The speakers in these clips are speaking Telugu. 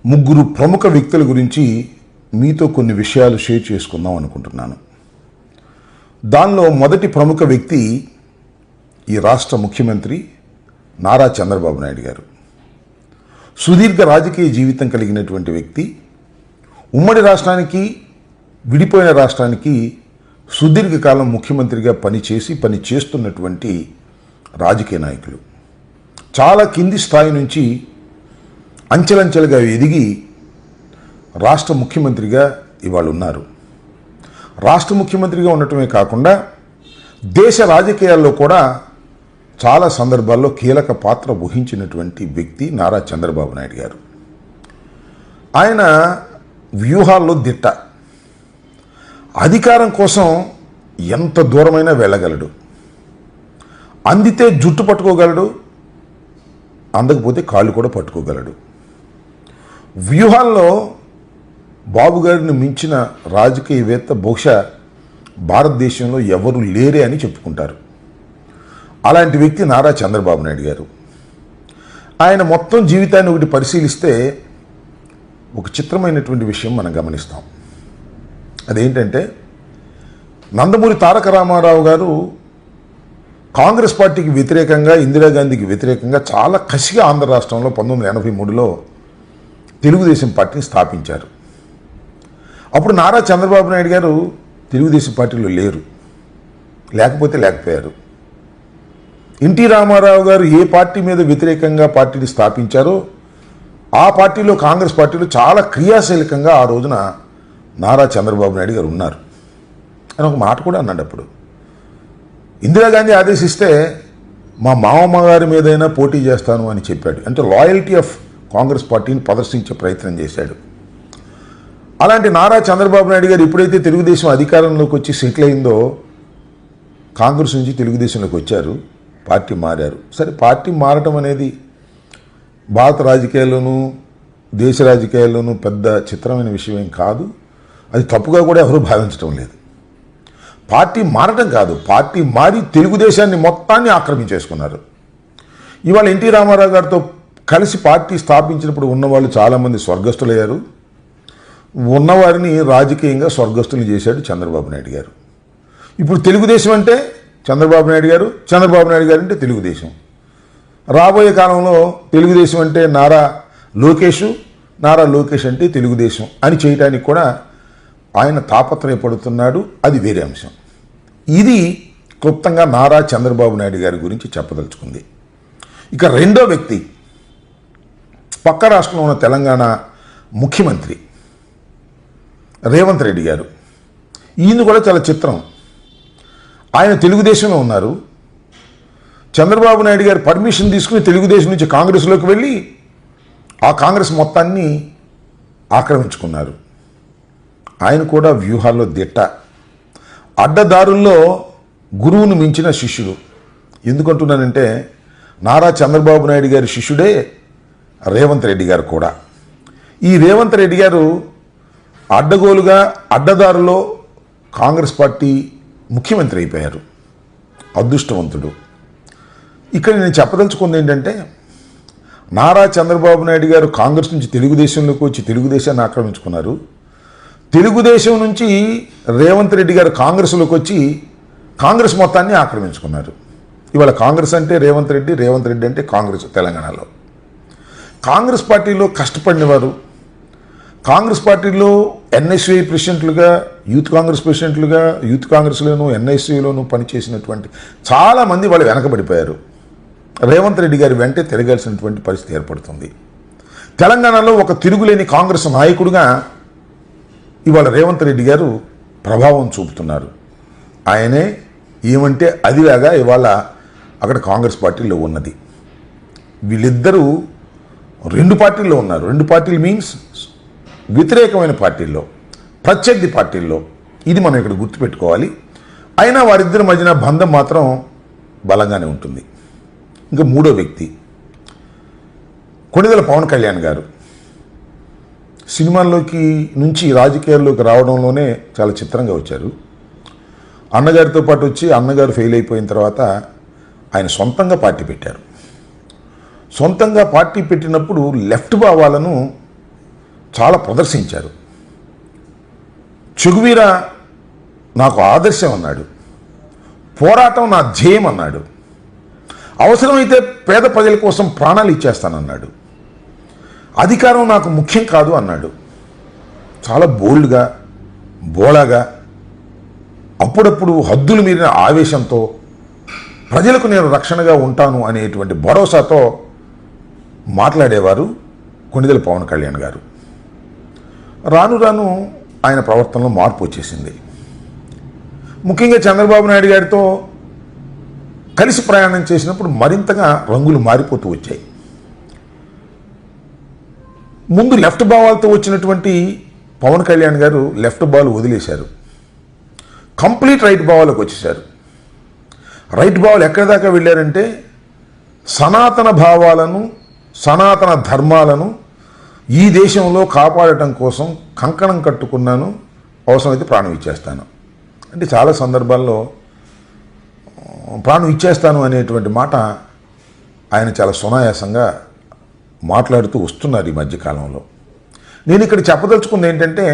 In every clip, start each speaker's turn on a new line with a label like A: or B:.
A: ముగ్గురు ప్రముఖ వ్యక్తుల గురించి మీతో కొన్ని విషయాలు షేర్ చేసుకుందాం అనుకుంటున్నాను. దానిలో మొదటి ప్రముఖ వ్యక్తి ఈ రాష్ట్ర ముఖ్యమంత్రి నారా చంద్రబాబు నాయుడు గారు. సుదీర్ఘ రాజకీయ జీవితం కలిగినటువంటి వ్యక్తి. ఉమ్మడి రాష్ట్రానికి, విడిపోయిన రాష్ట్రానికి సుదీర్ఘకాలం ముఖ్యమంత్రిగా పని చేస్తున్నటువంటి రాజకీయ నాయకులు. చాలా కింది స్థాయి నుంచి అంచెలంచెలుగా ఎదిగి రాష్ట్ర ముఖ్యమంత్రిగా ఇవాళ ఉన్నారు. రాష్ట్ర ముఖ్యమంత్రిగా ఉండటమే కాకుండా దేశ రాజకీయాల్లో కూడా చాలా సందర్భాల్లో కీలక పాత్ర వహించినటువంటి వ్యక్తి నారా చంద్రబాబు నాయుడు గారు. ఆయన వ్యూహాల్లో దిట్ట. అధికారం కోసం ఎంత దూరమైనా వెళ్ళగలడు. అందితే జుట్టు పట్టుకోగలడు, అందకపోతే కాళ్ళు కూడా పట్టుకోగలడు. వ్యూహాల్లో బాబు గారిని మించిన రాజకీయవేత్త బహుశా భారతదేశంలో ఎవరు లేరే అని చెప్పుకుంటారు. అలాంటి వ్యక్తి నారా చంద్రబాబు నాయుడు గారు. ఆయన మొత్తం జీవితాన్ని ఒకటి పరిశీలిస్తే ఒక చిత్రమైనటువంటి విషయం మనం గమనిస్తాం. అదేంటంటే, నందమూరి తారక రామారావు గారు కాంగ్రెస్ పార్టీకి వ్యతిరేకంగా, ఇందిరాగాంధీకి వ్యతిరేకంగా చాలా కసిగా ఆంధ్ర రాష్ట్రంలో 1983లో తెలుగుదేశం పార్టీని స్థాపించారు. అప్పుడు నారా చంద్రబాబు నాయుడు గారు తెలుగుదేశం పార్టీలో లేరు, లేకపోయారు. ఎన్టీ రామారావు గారు ఏ పార్టీ మీద వ్యతిరేకంగా పార్టీని స్థాపించారో ఆ పార్టీలో, కాంగ్రెస్ పార్టీలో చాలా క్రియాశీలకంగా ఆ రోజున నారా చంద్రబాబు నాయుడు గారు ఉన్నారు అని ఒక మాట కూడా అన్నాడు. అప్పుడు ఇందిరాగాంధీ ఆదేశిస్తే మా మామమ్మ గారి మీదైనా పోటీ చేస్తాను అని చెప్పాడు. అంటే లాయల్టీ ఆఫ్ కాంగ్రెస్ పార్టీని ప్రదర్శించే ప్రయత్నం చేశాడు. అలాంటి నారా చంద్రబాబు నాయుడు గారు ఎప్పుడైతే తెలుగుదేశం అధికారంలోకి వచ్చి సెటిల్ అయిందో, కాంగ్రెస్ నుంచి తెలుగుదేశంలోకి వచ్చారు, పార్టీ మారారు. సరే, పార్టీ మారటం అనేది భారత రాజకీయాల్లోనూ దేశ రాజకీయాల్లోనూ పెద్ద చిత్రమైన విషయం ఏం కాదు. అది తప్పుగా కూడా ఎవరూ భావించడం లేదు. పార్టీ మారటం కాదు, పార్టీ మారి తెలుగుదేశాన్ని మొత్తాన్ని ఆక్రమించేసుకున్నారు. ఇవాళ ఎన్టీ రామారావు గారితో కలిసి పార్టీ స్థాపించినప్పుడు ఉన్నవాళ్ళు చాలామంది స్వర్గస్థులయ్యారు. ఉన్నవారిని రాజకీయంగా స్వర్గస్థులు చేశాడు చంద్రబాబు నాయుడు గారు. ఇప్పుడు తెలుగుదేశం అంటే చంద్రబాబు నాయుడు గారు, చంద్రబాబు నాయుడు గారు అంటే తెలుగుదేశం. రాబోయే కాలంలో తెలుగుదేశం అంటే నారా లోకేష్ అంటే తెలుగుదేశం అని చేయడానికి కూడా ఆయన తాపత్రయపడుతున్నాడు. అది వేరే అంశం. ఇది క్లుప్తంగా నారా చంద్రబాబు నాయుడు గారి గురించి చెప్పదలుచుకుంది. ఇక రెండో వ్యక్తి, పక్క రాష్ట్రంలో ఉన్న తెలంగాణ ముఖ్యమంత్రి రేవంత్ రెడ్డి గారు. ఈయన కూడా చాలా చిత్రం. ఆయన తెలుగుదేశంలో ఉన్నారు. చంద్రబాబు నాయుడు గారు పర్మిషన్ తీసుకుని తెలుగుదేశం నుంచి కాంగ్రెస్లోకి వెళ్ళి ఆ కాంగ్రెస్ మొత్తాన్ని ఆక్రమించుకున్నారు. ఆయన కూడా వ్యూహాల్లో దిట్ట. అడ్డదారుల్లో గురువును మించిన శిష్యుడు. ఎందుకంటున్నానంటే, నారా చంద్రబాబు నాయుడు గారి శిష్యుడే రేవంత్ రెడ్డి గారు కూడా. ఈ రేవంత్ రెడ్డి గారు అడ్డగోలుగా, అడ్డదారులో కాంగ్రెస్ పార్టీ ముఖ్యమంత్రి అయిపోయారు. అదృష్టవంతుడు. ఇక్కడ నేను చెప్పదలుచుకుంది ఏంటంటే, నారా చంద్రబాబు నాయుడు గారు కాంగ్రెస్ నుంచి తెలుగుదేశంలోకి వచ్చి తెలుగుదేశాన్ని ఆక్రమించుకున్నారు. తెలుగుదేశం నుంచి రేవంత్ రెడ్డి గారు కాంగ్రెస్లోకి వచ్చి కాంగ్రెస్ మొత్తాన్ని ఆక్రమించుకున్నారు. ఇవాళ కాంగ్రెస్ అంటే రేవంత్ రెడ్డి అంటే కాంగ్రెస్. తెలంగాణలో కాంగ్రెస్ పార్టీలో కష్టపడినవారు, కాంగ్రెస్ పార్టీలో ఎన్ఎస్యూ ప్రెసిడెంట్లుగా, యూత్ కాంగ్రెస్ ప్రెసిడెంట్లుగా, యూత్ కాంగ్రెస్లోనూ ఎన్ఎస్యూలోనూ పనిచేసినటువంటి చాలామంది వాళ్ళు వెనకబడిపోయారు. రేవంత్ రెడ్డి గారి వెంటే తిరగాల్సినటువంటి పరిస్థితి ఏర్పడుతుంది. తెలంగాణలో ఒక తిరుగులేని కాంగ్రెస్ నాయకుడిగా ఇవాళ రేవంత్ రెడ్డి గారు ప్రభావం చూపుతున్నారు. ఆయనే ఏమంటే అదిలాగా ఇవాళ అక్కడ కాంగ్రెస్ పార్టీలో ఉన్నది. వీళ్ళిద్దరూ రెండు పార్టీల్లో ఉన్నారు. రెండు పార్టీలు మీన్స్ వ్యతిరేకమైన పార్టీల్లో, ప్రత్యర్థి పార్టీల్లో. ఇది మనం ఇక్కడ గుర్తుపెట్టుకోవాలి. అయినా వారిద్దరి మధ్యన బంధం మాత్రం బలంగానే ఉంటుంది. ఇంకా మూడో వ్యక్తి కొణిదెల పవన్ కళ్యాణ్ గారు. సినిమాల్లోకి నుంచి రాజకీయాల్లోకి రావడంలోనే చాలా చిత్రంగా వచ్చారు. అన్నగారితో పాటు వచ్చి అన్నగారు ఫెయిల్ అయిపోయిన తర్వాత ఆయన సొంతంగా పార్టీ పెట్టారు. సొంతంగా పార్టీ పెట్టినప్పుడు లెఫ్ట్ భావాలను చాలా ప్రదర్శించారు. చెగువీర నాకు ఆదర్శం అన్నాడు, పోరాటం నా ధ్యేయం అన్నాడు, అవసరమైతే పేద ప్రజల కోసం ప్రాణాలు ఇచ్చేస్తానన్నాడు, అధికారం నాకు ముఖ్యం కాదు అన్నాడు. చాలా బోల్డ్గా, బోళాగా, అప్పుడప్పుడు హద్దులు మీరిన ఆవేశంతో ప్రజలకు నేను రక్షణగా ఉంటాను అనేటువంటి భరోసాతో మాట్లాడేవారు కొణిదెల పవన్ కళ్యాణ్ గారు. రాను రాను ఆయన ప్రవర్తనలో మార్పు వచ్చేసింది. ముఖ్యంగా చంద్రబాబు నాయుడు గారితో కలిసి ప్రయాణం చేసినప్పుడు మరింతగా రంగులు మారిపోతూ వచ్చాయి. ముందు లెఫ్ట్ భావాలతో వచ్చినటువంటి పవన్ కళ్యాణ్ గారు లెఫ్ట్ బాల్ వదిలేశారు, కంప్లీట్ రైట్ భావాలకు వచ్చేశారు. రైట్ భావాలు ఎక్కడి దాకా వెళ్ళారంటే సనాతన భావాలను, సనాతన ధర్మాలను ఈ దేశంలో కాపాడటం కోసం కంకణం కట్టుకున్నాను, అవసరమైతే ప్రాణం ఇచ్చేస్తాను అంటే చాలా సందర్భాల్లో ప్రాణం ఇచ్చేస్తాను అనేటువంటి మాట ఆయన చాలా సునాయాసంగా మాట్లాడుతూ వస్తున్నారు ఈ మధ్యకాలంలో. నేను ఇక్కడ చెప్పదలుచుకుంది ఏంటంటే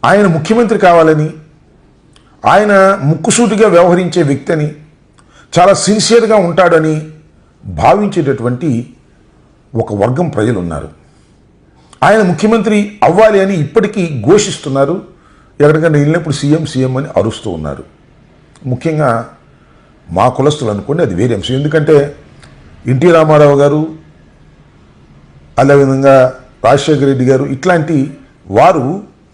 A: ఆయన ముఖ్యమంత్రి కావాలని, ఆయన ముక్కుసూటిగా వ్యవహరించే వ్యక్తి అని, చాలా సిన్సియర్గా ఉంటాడని భావించేటటువంటి ఒక వర్గం ప్రజలు ఉన్నారు. ఆయన ముఖ్యమంత్రి అవ్వాలి అని ఇప్పటికీ ఘోషిస్తున్నారు. ఎక్కడికైనా వెళ్ళినప్పుడు సీఎం సీఎం అని అరుస్తూ ఉన్నారు. ముఖ్యంగా మా కులస్తులు అనుకోండి, అది వేరే అంశం. ఎందుకంటే ఎన్టీ రామారావు గారు, అదేవిధంగా రాజశేఖర రెడ్డి గారు ఇట్లాంటి వారు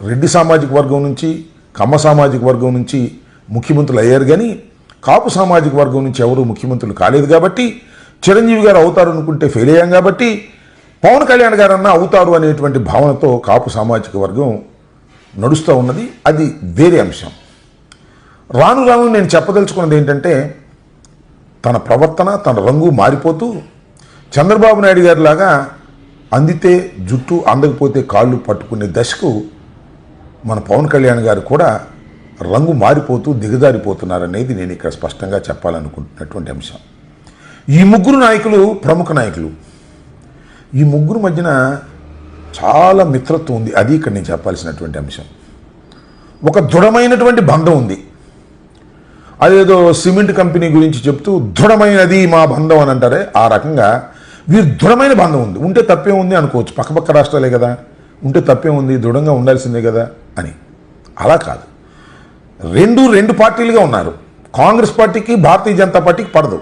A: రెడ్డి సామాజిక వర్గం నుంచి, కమ్మ సామాజిక వర్గం నుంచి ముఖ్యమంత్రులు అయ్యారు. కానీ కాపు సామాజిక వర్గం నుంచి ఎవరు ముఖ్యమంత్రులు కాలేదు. కాబట్టి చిరంజీవి గారు అవుతారు అనుకుంటే ఫెయిల్ అయ్యాం. కాబట్టి పవన్ కళ్యాణ్ గారన్నా అవుతారు అనేటువంటి భావనతో కాపు సామాజిక వర్గం నడుస్తూ ఉన్నది. అది వేరే అంశం. రాను రాను నేను చెప్పదలుచుకున్నది ఏంటంటే తన ప్రవర్తన, తన రంగు మారిపోతూ చంద్రబాబు నాయుడు గారిలాగా అందితే జుట్టు, అందకపోతే కాళ్ళు పట్టుకునే దశకు మన పవన్ కళ్యాణ్ గారు కూడా రంగు మారిపోతూ దిగజారిపోతున్నారనేది నేను ఇక్కడ స్పష్టంగా చెప్పాలనుకుంటున్నటువంటి అంశం. ఈ ముగ్గురు నాయకులు ప్రముఖ నాయకులు. ఈ ముగ్గురు మధ్యన చాలా మిత్రత్వం ఉంది. అది ఇక్కడ నేను చెప్పాల్సినటువంటి అంశం. ఒక దృఢమైనటువంటి బంధం ఉంది. అదేదో సిమెంట్ కంపెనీ గురించి చెప్తూ దృఢమైనది మా బంధం అని అంటారే, ఆ రకంగా వీరు దృఢమైన బంధం ఉంది. ఉంటే తప్పే ఉంది అనుకోవచ్చు, పక్కపక్క రాష్ట్రాలే కదా, ఉంటే తప్పే ఉంది, దృఢంగా ఉండాల్సిందే కదా అని. అలా కాదు, రెండు పార్టీలుగా ఉన్నారు. కాంగ్రెస్ పార్టీకి భారతీయ జనతా పార్టీకి పడదు.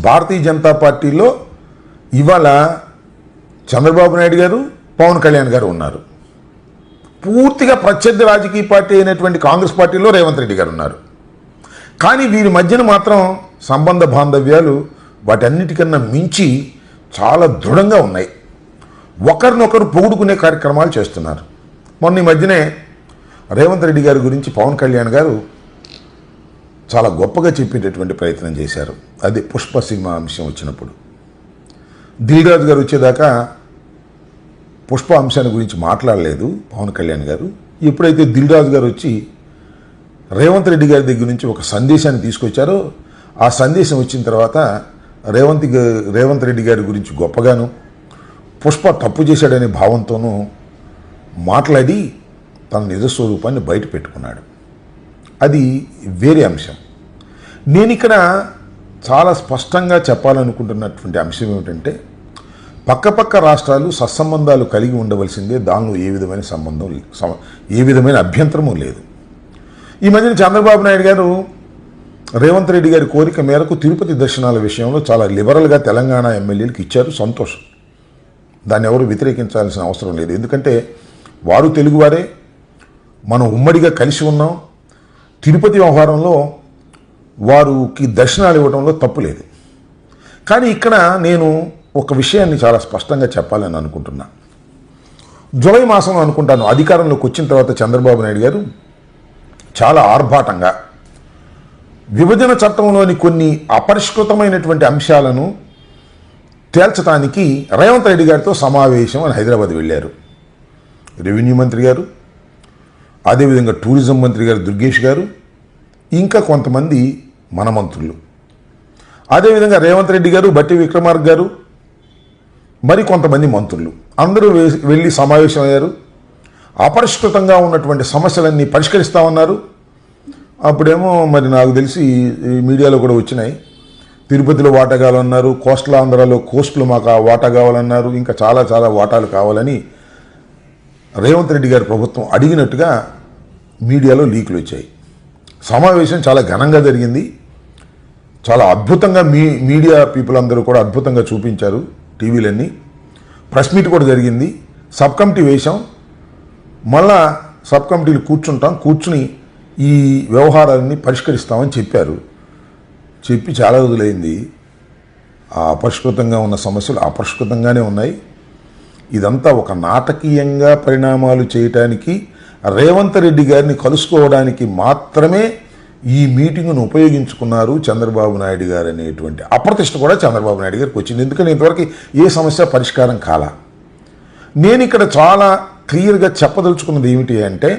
A: భారతీయ జనతా పార్టీలో ఇవాళ చంద్రబాబు నాయుడు గారు, పవన్ కళ్యాణ్ గారు ఉన్నారు. పూర్తిగా ప్రత్యర్థి రాజకీయ పార్టీ అయినటువంటి కాంగ్రెస్ పార్టీలో రేవంత్ రెడ్డి గారు ఉన్నారు. కానీ వీరి మధ్యన మాత్రం సంబంధ బాంధవ్యాలు వాటన్నిటికన్నా మించి చాలా దృఢంగా ఉన్నాయి. ఒకరినొకరు పొగుడుకునే కార్యక్రమాలు చేస్తున్నారు. మొన్న ఈ మధ్యనే రేవంత్ రెడ్డి గారి గురించి పవన్ కళ్యాణ్ గారు చాలా గొప్పగా చెప్పేటటువంటి ప్రయత్నం చేశారు. అది పుష్ప సినిమా అంశం వచ్చినప్పుడు. దిల్ రాజు గారు వచ్చేదాకా పుష్ప అంశాన్ని గురించి మాట్లాడలేదు పవన్ కళ్యాణ్ గారు. ఎప్పుడైతే దిల్ రాజు గారు వచ్చి రేవంత్ రెడ్డి గారి దగ్గర నుంచి ఒక సందేశాన్ని తీసుకొచ్చారో, ఆ సందేశం వచ్చిన తర్వాత రేవంత్ రెడ్డి గారి గురించి గొప్పగాను, పుష్ప తప్పు చేశాడనే భావంతోనూ మాట్లాడి తన నిజస్వరూపాన్ని బయట పెట్టుకున్నాడు. అది వేరే అంశం. నేను ఇక్కడ చాలా స్పష్టంగా చెప్పాలనుకుంటున్నటువంటి అంశం ఏమిటంటే పక్కపక్క రాష్ట్రాలు సత్సంబంధాలు కలిగి ఉండవలసిందే, దానిలో ఏ విధమైన అభ్యంతరము లేదు. ఈ మధ్యన చంద్రబాబు నాయుడు గారు రేవంత్ రెడ్డి గారి కోరిక మేరకు తిరుపతి దర్శనాల విషయంలో చాలా లిబరల్గా తెలంగాణ ఎమ్మెల్యేలకు ఇచ్చారు. సంతోషం, దాన్ని ఎవరు వ్యతిరేకించాల్సిన అవసరం లేదు. ఎందుకంటే వారు తెలుగువారే, మనం ఉమ్మడిగా కలిసి ఉన్నాం. తిరుపతి వ్యవహారంలో వారికి దర్శనాలు ఇవ్వడంలో తప్పు లేదు. కానీ ఇక్కడ నేను ఒక విషయాన్ని చాలా స్పష్టంగా చెప్పాలని అనుకుంటున్నా. జూలై మాసంలో అనుకుంటాను అధికారంలోకి వచ్చిన తర్వాత చంద్రబాబు నాయుడు గారు చాలా ఆర్భాటంగా విభజన చట్టంలోని కొన్ని అపరిష్కృతమైనటువంటి అంశాలను తేల్చడానికి రేవంత్ రెడ్డి గారితో సమావేశం అని హైదరాబాద్ వెళ్ళారు. రెవెన్యూ మంత్రి గారు, అదేవిధంగా టూరిజం మంత్రి గారు దుర్గేష్ గారు, ఇంకా కొంతమంది మన మంత్రులు, అదేవిధంగా రేవంత్ రెడ్డి గారు, బట్టి విక్రమార్క గారు, మరి కొంతమంది మంత్రులు అందరూ వెళ్ళి సమావేశం అయ్యారు. అపరిష్కృతంగా ఉన్నటువంటి సమస్యలన్నీ పరిష్కరిస్తామన్నారు. అప్పుడేమో మరి నాకు తెలిసి ఈ మీడియాలో కూడా వచ్చినాయి, తిరుపతిలో వాటా కావాలన్నారు, కోస్టల్ ఆంధ్రాలో కోస్టులు మాకు వాటా కావాలన్నారు, ఇంకా చాలా చాలా వాటాలు కావాలని రేవంత్ రెడ్డి గారి ప్రభుత్వం అడిగినట్టుగా మీడియాలో లీకులు వచ్చాయి. సమావేశం చాలా ఘనంగా జరిగింది. చాలా అద్భుతంగా మీడియా పీపుల్ అందరూ కూడా అద్భుతంగా చూపించారు. టీవీలన్నీ ప్రెస్ మీట్ కూడా జరిగింది. సబ్ కమిటీ వేశాం, మళ్ళా సబ్ కమిటీలు కూర్చుని ఈ వ్యవహారాన్ని పరిష్కరిస్తామని చెప్పారు. చెప్పి చాలా రోజులైంది. ఆ అపరిష్కృతంగా ఉన్న సమస్యలు అపరిష్కృతంగానే ఉన్నాయి. ఇదంతా ఒక నాటకీయంగా పరిణామాలు చేయటానికి, రేవంత్ రెడ్డి గారిని కలుసుకోవడానికి మాత్రమే ఈ మీటింగును ఉపయోగించుకున్నారు చంద్రబాబు నాయుడు గారు అనేటువంటి అప్రతిష్ట కూడా చంద్రబాబు నాయుడు గారికి వచ్చింది. ఎందుకంటే ఇంతవరకు ఏ సమస్య పరిష్కారం కాలా. నేను ఇక్కడ చాలా క్లియర్గా చెప్పదలుచుకున్నది ఏమిటి అంటే,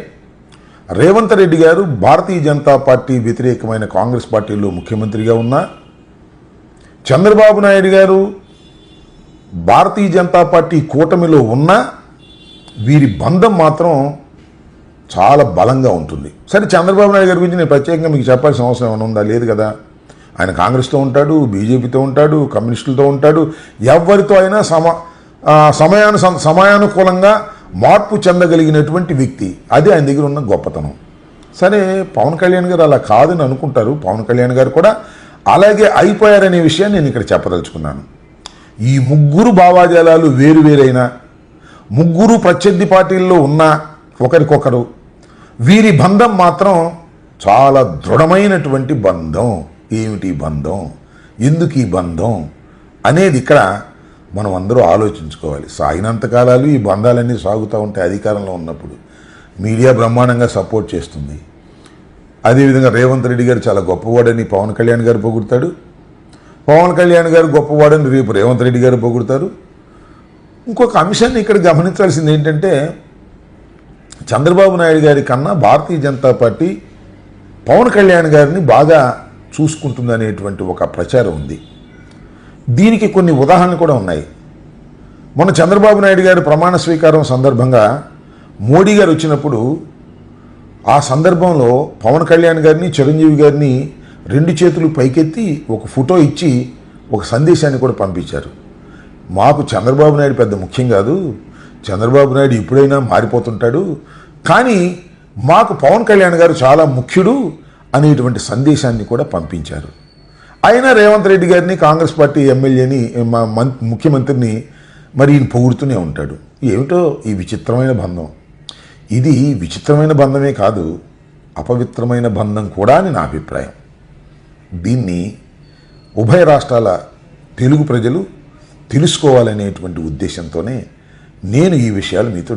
A: రేవంత్ రెడ్డి గారు భారతీయ జనతా పార్టీ వ్యతిరేకమైన కాంగ్రెస్ పార్టీలో ముఖ్యమంత్రిగా ఉన్నా, చంద్రబాబు నాయుడు గారు భారతీయ జనతా పార్టీ కూటమిలో ఉన్నా, వీరి బంధం మాత్రం చాలా బలంగా ఉంటుంది. సరే, చంద్రబాబు నాయుడు గారి గురించి నేను ప్రత్యేకంగా మీకు చెప్పాల్సిన అవసరం ఏమైనా ఉందా? లేదు కదా. ఆయన కాంగ్రెస్తో ఉంటాడు, బీజేపీతో ఉంటాడు, కమ్యూనిస్టులతో ఉంటాడు, ఎవరితో అయినా సమయానుకూలంగా మార్పు చెందగలిగినటువంటి వ్యక్తి. అది ఆయన దగ్గర ఉన్న గొప్పతనం. సరే, పవన్ కళ్యాణ్ గారు అలా కాదని అనుకుంటారు. పవన్ కళ్యాణ్ గారు కూడా అలాగే అయిపోయారనే విషయాన్ని నేను ఇక్కడ చెప్పదలుచుకున్నాను. ఈ ముగ్గురు భావాజాలాలు వేరువేరైనా, ముగ్గురు ప్రత్యర్థి పార్టీల్లో ఉన్నా ఒకరికొకరు, వీరి బంధం మాత్రం చాలా దృఢమైనటువంటి బంధం. ఏమిటి బంధం, ఎందుకు ఈ బంధం అనేది ఇక్కడ మనం అందరూ ఆలోచించుకోవాలి. సాగినంతకాలాలు ఈ బంధాలన్నీ సాగుతూ ఉంటాయి. అధికారంలో ఉన్నప్పుడు మీడియా బ్రహ్మాండంగా సపోర్ట్ చేస్తుంది. అదేవిధంగా రేవంత్ రెడ్డి గారు చాలా గొప్పవాడని పవన్ కళ్యాణ్ గారు పొగుడతాడు, పవన్ కళ్యాణ్ గారు గొప్పవాడని రేపు రేవంత్ రెడ్డి గారు పొగుడతారు. ఇంకొక అంశాన్ని ఇక్కడ గమనించాల్సింది ఏంటంటే, చంద్రబాబు నాయుడు గారి కన్నా భారతీయ జనతా పార్టీ పవన్ కళ్యాణ్ గారిని బాగా చూసుకుంటుందనేటువంటి ఒక ప్రచారం ఉంది. దీనికి కొన్ని ఉదాహరణలు కూడా ఉన్నాయి. మొన్న చంద్రబాబు నాయుడు గారి ప్రమాణ స్వీకారం సందర్భంగా మోడీ గారు వచ్చినప్పుడు, ఆ సందర్భంలో పవన్ కళ్యాణ్ గారిని, చిరంజీవి గారిని రెండు చేతులు పైకెత్తి ఒక ఫోటో ఇచ్చి ఒక సందేశాన్ని కూడా పంపించారు. మాకు చంద్రబాబు నాయుడు పెద్ద ముఖ్యం కాదు, చంద్రబాబు నాయుడు ఎప్పుడైనా మారిపోతుంటాడు, కానీ మాకు పవన్ కళ్యాణ్ గారు చాలా ముఖ్యుడు అనేటువంటి సందేశాన్ని కూడా పంపించారు. అయినా రేవంత్ రెడ్డి గారిని, కాంగ్రెస్ పార్టీ ఎమ్మెల్యేని, ముఖ్యమంత్రిని మరి ఈయన పొగుడుతూనే ఉంటాడు. ఏమిటో ఈ విచిత్రమైన బంధం. ఇది విచిత్రమైన బంధమే కాదు, అపవిత్రమైన బంధం కూడా అని నా అభిప్రాయం. దీన్ని ఉభయ రాష్ట్రాల తెలుగు ప్రజలు తెలుసుకోవాలనేటువంటి ఉద్దేశంతోనే నేను ఈ విషయాలు మీతో